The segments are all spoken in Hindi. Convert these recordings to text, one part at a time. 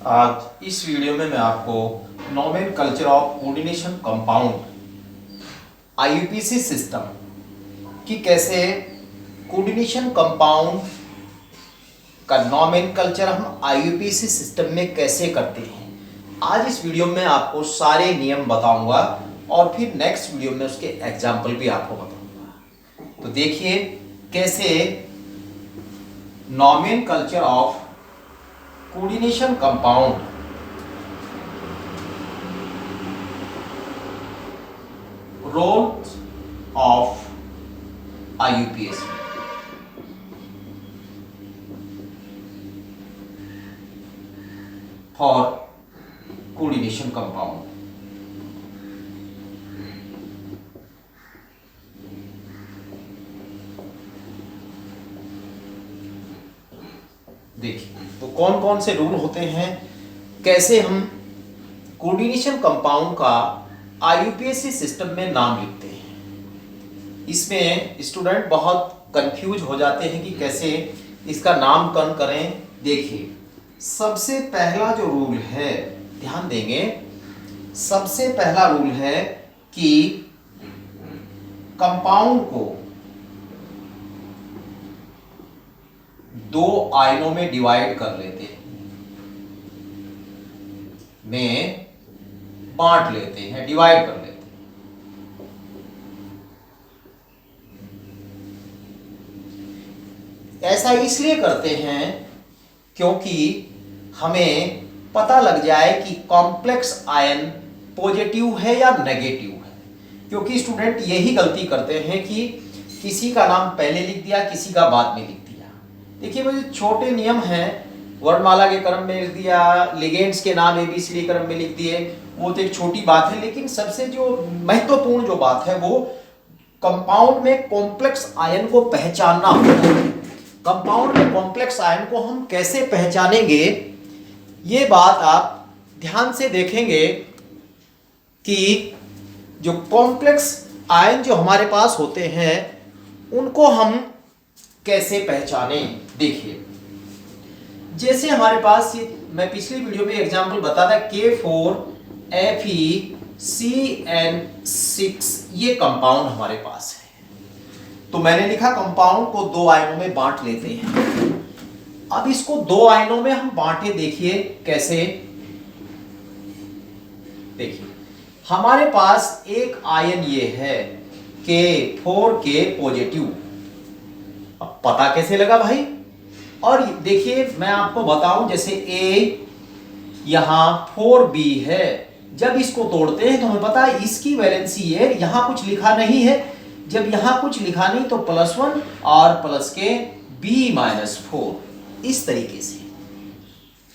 आज इस वीडियो में मैं आपको nomenclature of coordination compound IUPAC system कि कैसे कोऑर्डिनेशन कंपाउंड का नोमेनकल्चर हम आईयूपीएसी सिस्टम में कैसे करते हैं, आज इस वीडियो में आपको सारे नियम बताऊंगा और फिर नेक्स्ट वीडियो में उसके एग्जाम्पल भी आपको बताऊंगा। तो देखिए कैसे nomenclature of coordination compound role of IUPAC for coordination compound. देखिए तो कौन कौन से रूल होते हैं, कैसे हम कोऑर्डिनेशन कंपाउंड का आईयूपीएसी सिस्टम में नाम लिखते हैं। इसमें स्टूडेंट बहुत कंफ्यूज हो जाते हैं कि कैसे इसका नामकरण करें। देखिए सबसे पहला जो रूल है, ध्यान देंगे, सबसे पहला रूल है कि कंपाउंड को दो आयनों में डिवाइड कर लेते हैं, में बांट लेते हैं, डिवाइड कर लेते हैं। ऐसा इसलिए करते हैं क्योंकि हमें पता लग जाए कि कॉम्प्लेक्स आयन पॉजिटिव है या नेगेटिव है। क्योंकि स्टूडेंट यही गलती करते हैं कि किसी का नाम पहले लिख दिया, किसी का बाद में लिख दिया। देखिए वो छोटे नियम हैं, वर्णमाला के क्रम में लिख दिया, लिगेंड्स के नाम ABCD क्रम में लिख दिए, वो तो एक छोटी बात है। लेकिन सबसे जो महत्वपूर्ण जो बात है वो कंपाउंड में कॉम्प्लेक्स आयन को पहचानना होता है। कंपाउंड में कॉम्प्लेक्स आयन को हम कैसे पहचानेंगे, ये बात आप ध्यान से देखेंगे कि जो कॉम्प्लेक्स आयन जो हमारे पास होते हैं उनको हम कैसे पहचानें। देखिए जैसे हमारे पास ये मैं पिछली वीडियो में एग्जांपल बताया था K4FeCN6 ये कंपाउंड हमारे पास है। तो मैंने लिखा कंपाउंड को दो आयनों में बांट लेते हैं। अब इसको दो आयनों में हम बांटे, देखिए कैसे। देखिए हमारे पास एक आयन ये है K4K पॉजिटिव। अब पता कैसे लगा भाई? और देखिए मैं आपको बताऊं, जैसे A यहां 4B है, जब इसको तोड़ते हैं तो हमें पता है इसकी वैलेंसी है, यहां कुछ लिखा नहीं है। जब यहां कुछ लिखा नहीं तो +1 और प्लस के B-4 इस तरीके से।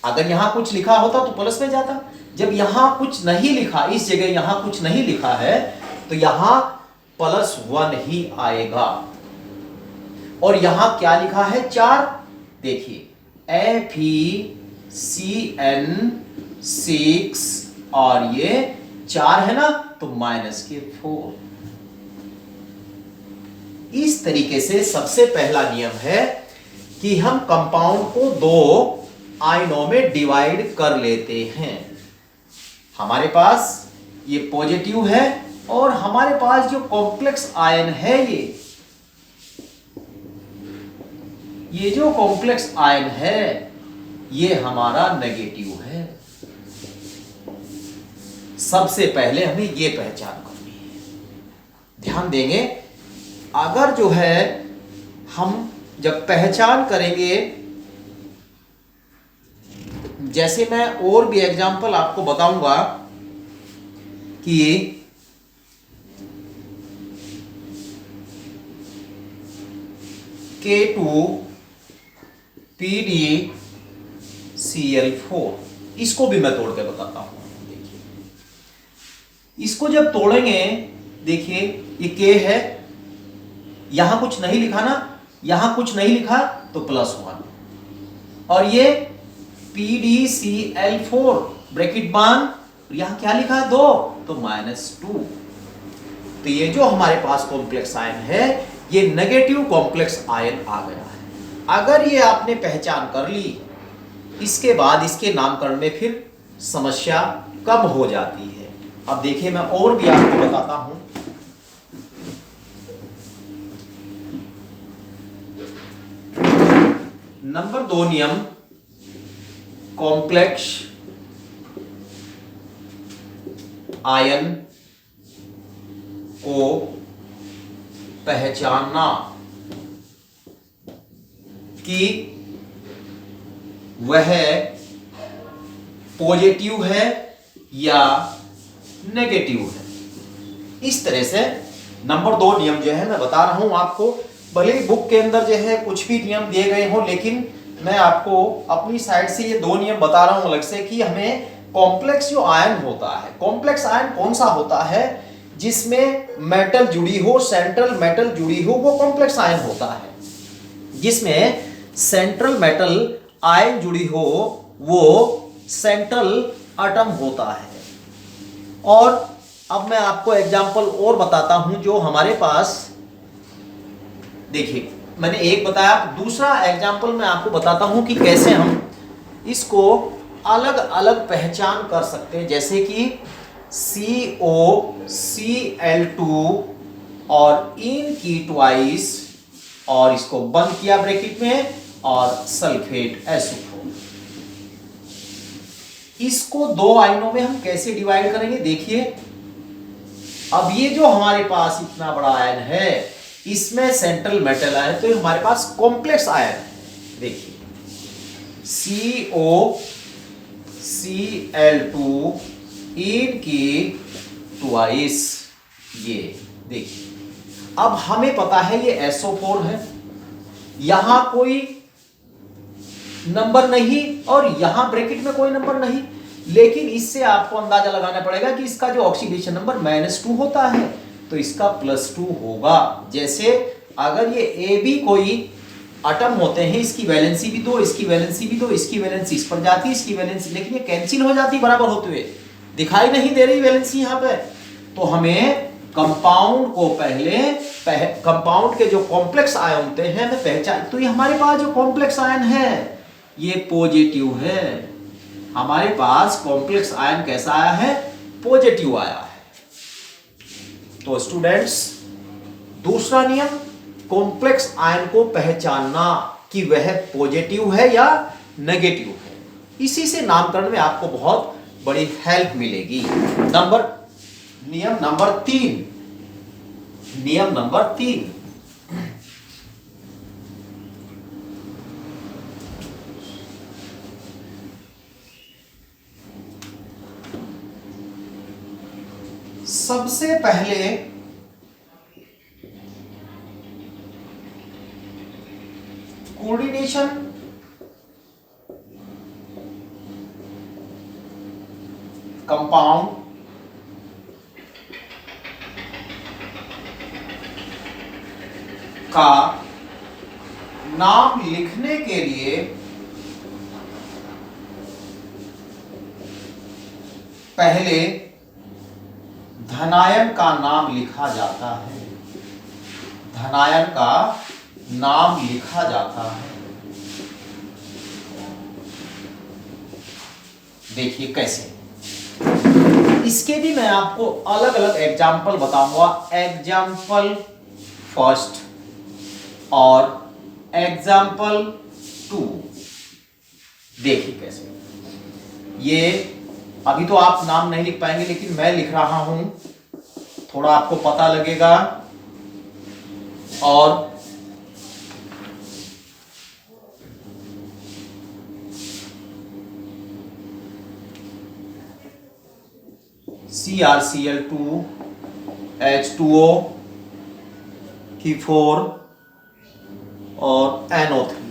अगर यहां कुछ लिखा होता तो प्लस में जाता। जब यहां कुछ नहीं लिखा, इस जगह यहां कुछ नहीं लिखा है तो यहां +1 ही आएगा। और यहां क्या लिखा है? 4। देखिए FeCN6 और ये 4 है ना, तो -4। इस तरीके से सबसे पहला नियम है कि हम कंपाउंड को दो आयनों में डिवाइड कर लेते हैं। हमारे पास ये पॉजिटिव है और हमारे पास जो कॉम्प्लेक्स आयन है ये जो कॉम्प्लेक्स आयन है ये हमारा नेगेटिव है। सबसे पहले हमें ये पहचान करनी है। ध्यान देंगे, अगर जो है हम जब पहचान करेंगे, जैसे मैं और भी एग्जांपल आपको बताऊंगा कि K2PdCl4 इसको भी मैं तोड़ के बताता हूं। देखिए इसको जब तोड़ेंगे, देखिए ये K है, यहां कुछ नहीं लिखा ना, यहां कुछ नहीं लिखा तो +1, और ये PdCl4 ब्रैकेट बांध, यहां क्या लिखा है 2 तो -2। तो ये जो हमारे पास कॉम्प्लेक्स आयन है ये नेगेटिव कॉम्प्लेक्स आयन आ गया है। अगर ये आपने पहचान कर ली इसके बाद इसके नामकरण में फिर समस्या कम हो जाती है। अब देखिए मैं और भी आपको बताता हूं। नंबर 2 नियम, कॉम्प्लेक्स आयन को पहचानना कि वह पॉजिटिव है या नेगेटिव है। इस तरह से नंबर 2 नियम जो है मैं बता रहा हूं आपको। भले ही बुक के अंदर जो है कुछ भी नियम दिए गए हों, लेकिन मैं आपको अपनी साइड से ये 2 नियम बता रहा हूं अलग से कि हमें कॉम्प्लेक्स जो आयन होता है, कॉम्प्लेक्स आयन कौन सा होता है, जिसमें मेटल जुड़ी हो, सेंट्रल मेटल जुड़ी हो, वो कॉम्प्लेक्स आयन होता है। जिसमें सेंट्रल मेटल आयन जुड़ी हो वो सेंट्रल एटम होता है। और अब मैं आपको एग्जांपल और बताता हूं जो हमारे पास, देखिए मैंने एक बताया, दूसरा एग्जांपल मैं आपको बताता हूं कि कैसे हम इसको अलग अलग पहचान कर सकते हैं। जैसे कि COCl2 और इन की ट्वाइस, और इसको बंद किया ब्रैकेट में, और सल्फेट SO4। इसको 2 आयनों में हम कैसे डिवाइड करेंगे, देखिए। अब ये जो हमारे पास इतना बड़ा आयन है, इसमें सेंट्रल मेटल आयन, तो हमारे पास कॉम्प्लेक्स आयन है। देखिए COCl2 इन की ट्वाइस, ये देखिए। अब हमें पता है ये SO4 है, यहां कोई नंबर नहीं और यहां ब्रैकेट में कोई नंबर नहीं, लेकिन इससे आपको अंदाजा लगाना पड़ेगा कि इसका जो ऑक्सीडेशन नंबर -2 होता है तो इसका +2 होगा। जैसे अगर ये AB कोई एटम होते हैं, इसकी वैलेंसी भी 2, इसकी वैलेंसी भी 2, इसकी वैलेंसी इस पर जाती है, इसकी वैलेंसी, लेकिन ये कैंसिल हो जाती बराबर होते हुए, दिखाई नहीं दे रही वैलेंसी यहां पे। तो हमें कंपाउंड को पहले कंपाउंड के जो कॉम्प्लेक्स आयन होते हैं मैं पहचान, तो ये हमारे पास जो कॉम्प्लेक्स आयन है ये पॉजिटिव है। हमारे पास कॉम्प्लेक्स आयन कैसा आया है, पॉजिटिव आया है। तो स्टूडेंट्स, दूसरा नियम, कॉम्प्लेक्स आयन को पहचानना कि वह पॉजिटिव है या नेगेटिव है। इसी से नामकरण में आपको बहुत बड़ी हेल्प मिलेगी। नियम नंबर 3, नियम नंबर 3, सबसे पहले कोऑर्डिनेशन कंपाउंड का नाम लिखने के लिए पहले धनायन का नाम लिखा जाता है। धनायन का नाम लिखा जाता है। देखिए कैसे, इसके भी मैं आपको अलग अलग एग्जाम्पल बताऊंगा। एग्जाम्पल फर्स्ट और एग्जाम्पल 2। देखिए कैसे, ये अभी तो आप नाम नहीं लिख पाएंगे, लेकिन मैं लिख रहा हूं, थोड़ा आपको पता लगेगा। और CrCl2 H2O की4 और NO3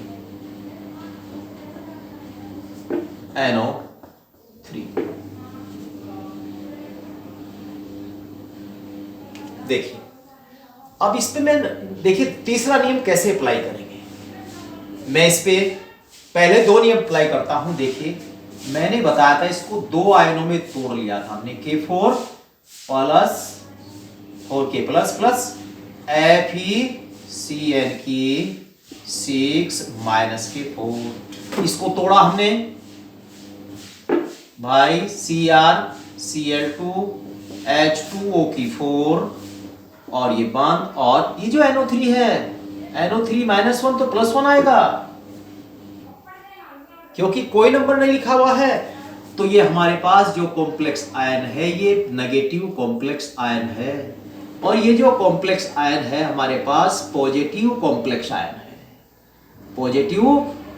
देखिए, अब इस पे मैं, देखिए तीसरा नियम कैसे अप्लाई करेंगे। मैं इस पे पहले 2 नियम अप्लाई करता हूं। देखिए मैंने बताया था, इसको 2 आयनों में तोड़ लिया था हमने, K4 प्लस और K प्लस प्लस FeCN की 6 - K4, इसको तोड़ा हमने भाई CrCl2 H2O की 4 और ये बंद, और ये जो NO3 है NO3-1 तो +1 आएगा क्योंकि कोई नंबर नहीं लिखा हुआ है। तो ये हमारे पास जो कॉम्प्लेक्स आयन है ये नेगेटिव कॉम्प्लेक्स आयन है, और ये जो कॉम्प्लेक्स आयन है हमारे पास पॉजिटिव कॉम्प्लेक्स आयन है, पॉजिटिव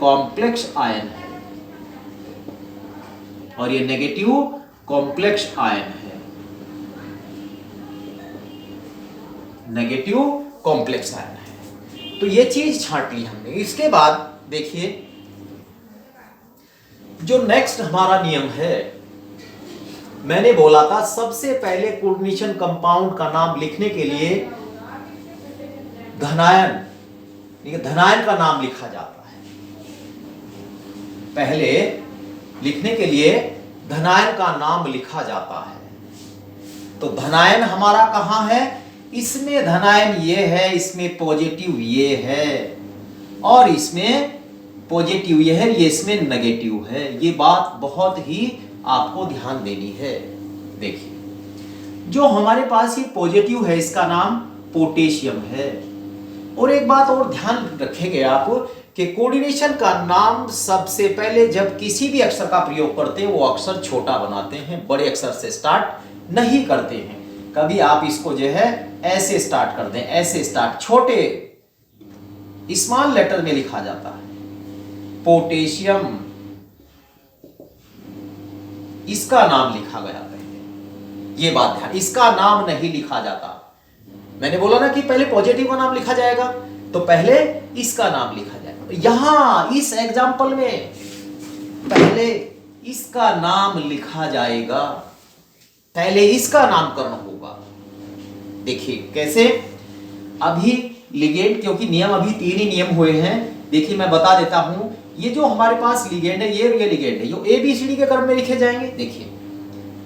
कॉम्प्लेक्स आयन है, और ये नेगेटिव कॉम्प्लेक्स आयन है, नेगेटिव कॉम्प्लेक्स आयन है। तो ये चीज छांट ली हमने। इसके बाद देखिए जो नेक्स्ट हमारा नियम है, मैंने बोला था सबसे पहले कोऑर्डिनेशन कंपाउंड का नाम लिखने के लिए धनायन, धनायन का नाम लिखा जाता है। पहले लिखने के लिए धनायन का नाम लिखा जाता है। तो धनायन हमारा कहां है? इसमें धनायन ये है, इसमें पॉजिटिव ये है, और इसमें पॉजिटिव ये है, ये इसमें नेगेटिव है। ये बात बहुत ही आपको ध्यान देनी है। देखिए जो हमारे पास ये पॉजिटिव है इसका नाम पोटेशियम है। और एक बात और ध्यान रखेंगे आप कि कोऑर्डिनेशन का नाम सबसे पहले जब किसी भी अक्षर का प्रयोग करते हैं वो अक्षर छोटा बनाते हैं, बड़े अक्षर से स्टार्ट नहीं करते हैं। कभी आप इसको जो है ऐसे स्टार्ट कर दें, ऐसे स्टार्ट, छोटे स्मॉल लेटर में लिखा जाता है पोटेशियम, इसका नाम लिखा गया पहले। ये बात ध्यान, इसका नाम नहीं लिखा जाता। मैंने बोला ना कि पहले पॉजिटिव का नाम लिखा जाएगा, तो पहले इसका नाम लिखा जाएगा। यहां इस एग्जांपल में पहले इसका नाम लिखा जाएगा, पहले इसका नामकरण होगा। देखिए कैसे, अभी लिगेंड, क्योंकि नियम अभी 3 ही नियम हुए हैं। देखिए मैं बता देता हूं, ये जो हमारे पास लिगेंड है ये लिगेंड है, जो ABCD के क्रम में लिखे जाएंगे। देखिए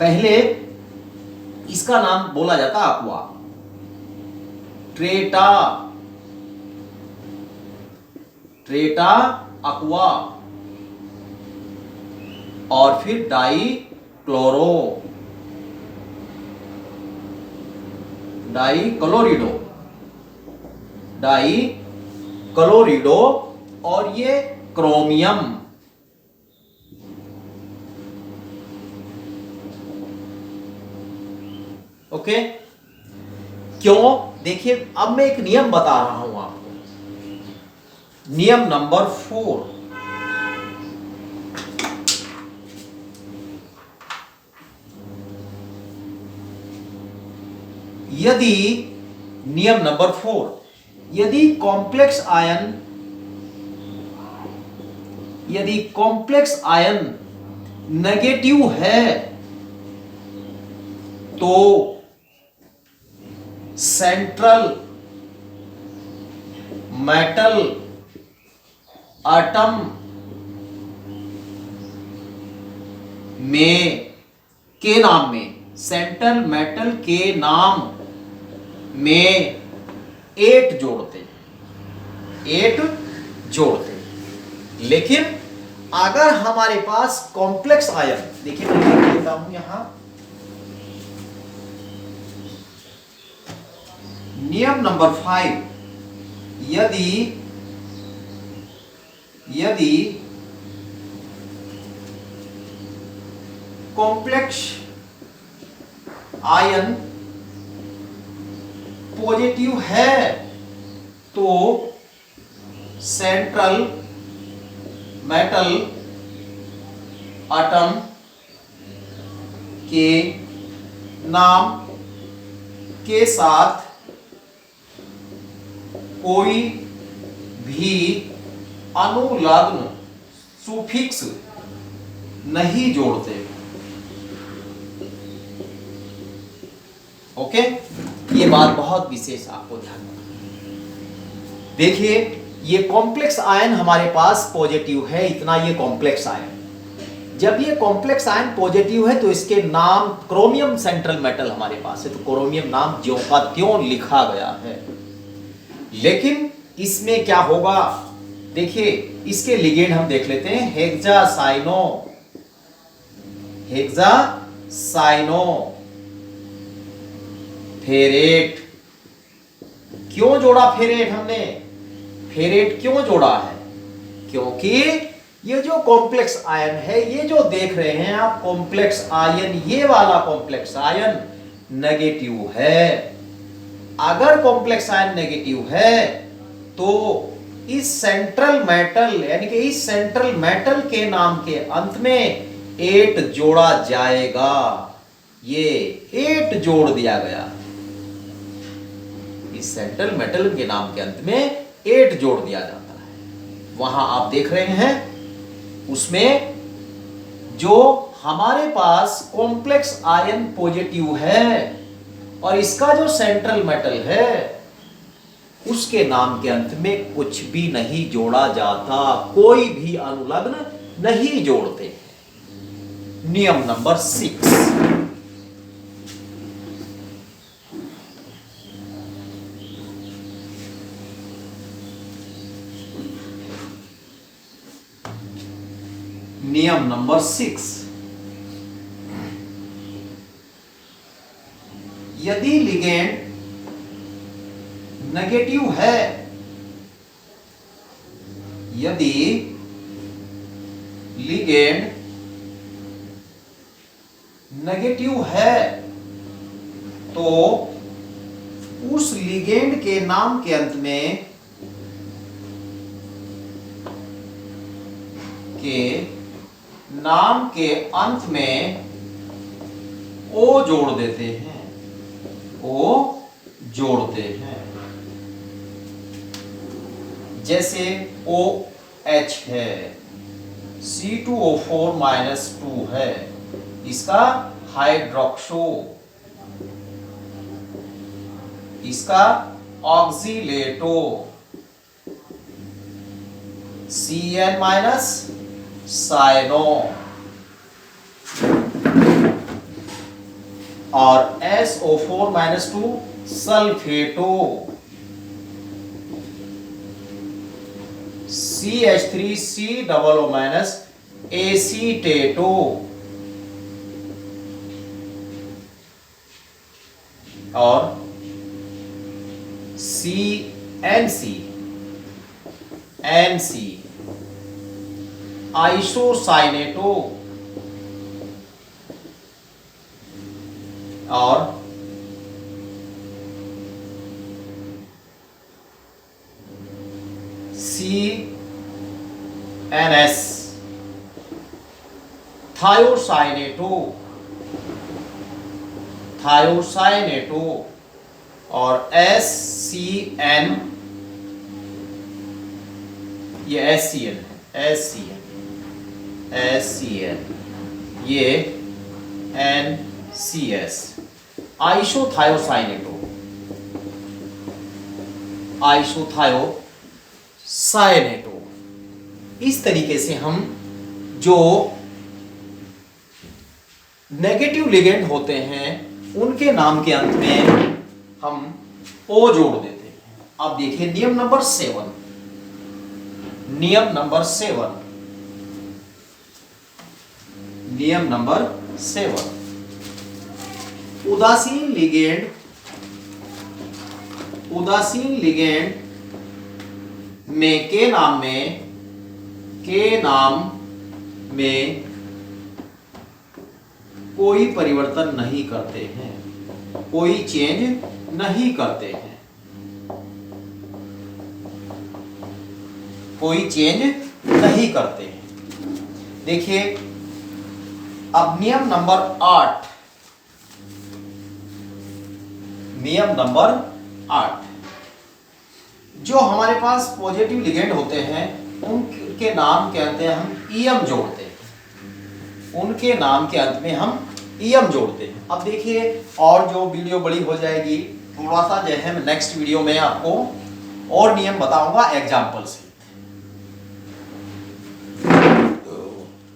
पहले इसका नाम बोला जाता aqua, ट्रेटा aqua, और फिर डाइक्लोरिडो, और ये क्रोमियम। ओके, क्यों? देखिए अब मैं एक नियम बता रहा हूं आपको। नियम नंबर 4, यदि नियम नंबर 4, यदि कॉम्प्लेक्स आयन नेगेटिव है तो सेंट्रल मेटल एटम के नाम में, सेंट्रल मेटल के नाम में 8 जोड़ते। लेकिन अगर हमारे पास कॉम्प्लेक्स आयन, देखिए मैं लिख देता हूं यहां, नियम नंबर 5, यदि कॉम्प्लेक्स आयन पॉजिटिव है तो सेंट्रल मेटल एटम के नाम के साथ कोई भी अनुलग्न सुफिक्स नहीं जोड़ते। ओके, ये बात बहुत विशेष आपको ध्यान रखना। देखिए ये कॉम्प्लेक्स आयन हमारे पास पॉजिटिव है, इतना ये कॉम्प्लेक्स आयन। जब ये कॉम्प्लेक्स आयन पॉजिटिव है तो इसके नाम, क्रोमियम सेंट्रल मेटल हमारे पास है तो क्रोमियम नाम ज्यों का त्यों लिखा गया है। लेकिन इसमें क्या होगा, देखिए इसके लिगेंड हम देख लेते हैं। Hexacyano ferrate. क्यों जोड़ा फेरेट हमने? फेरेट क्यों जोड़ा है? क्योंकि ये जो कॉम्प्लेक्स आयन है, ये जो देख रहे हैं आप कॉम्प्लेक्स आयन, ये वाला कॉम्प्लेक्स आयन नेगेटिव है। अगर कॉम्प्लेक्स आयन नेगेटिव है तो इस सेंट्रल मेटल यानी कि इस सेंट्रल मेटल के नाम के अंत में 8 जोड़ा जाएगा। ये 8 जोड़ दिया गया। इस सेंट्रल मेटल के नाम के अंत में 8 जोड़ दिया जाता है। वहां आप देख रहे हैं उसमें जो हमारे पास कॉम्प्लेक्स आयन पॉजिटिव है और इसका जो सेंट्रल मेटल है उसके नाम के अंत में कुछ भी नहीं जोड़ा जाता, कोई भी अनुलग्न नहीं जोड़ते। नियम नंबर 6। नियम नंबर 6, यदि लिगेंड नेगेटिव है, यदि लिगेंड नेगेटिव है तो उस लिगेंड के नाम के अंत में O जोड़ देते हैं, O जोड़ते हैं। जैसे OH है, C2O4-2 है, इसका हाइड्रोक्सो, इसका ऑक्सीलेटो, Cn-साइनो और SO4-2 सल्फेटो, CH3COO-एसीटेटो और NC आइसोसाइनेटो और CNS थायोसाइनेटो और SCN, ये SCN है, SCN ये NCS आइसोथायोसाइनेटो, इस तरीके से हम जो नेगेटिव लिगेंड होते हैं उनके नाम के अंत में हम O जोड़ देते हैं। अब देखिए नियम नंबर 7। नियम नंबर 7, उदासीन लिगेंड में के नाम में कोई परिवर्तन नहीं करते हैं, कोई चेंज नहीं करते हैं, कोई चेंज नहीं करते हैं। देखिए अब नियम नंबर 8, जो हमारे पास पॉजिटिव लिगेंड होते हैं उनके नाम के अंत में हम ईएम जोड़ते हैं, उनके नाम के अंत में हम ईएम जोड़ते हैं। अब देखिए और जो वीडियो बड़ी हो जाएगी, थोड़ा सा जो है नेक्स्ट वीडियो में आपको और नियम बताऊंगा एग्जाम्पल से।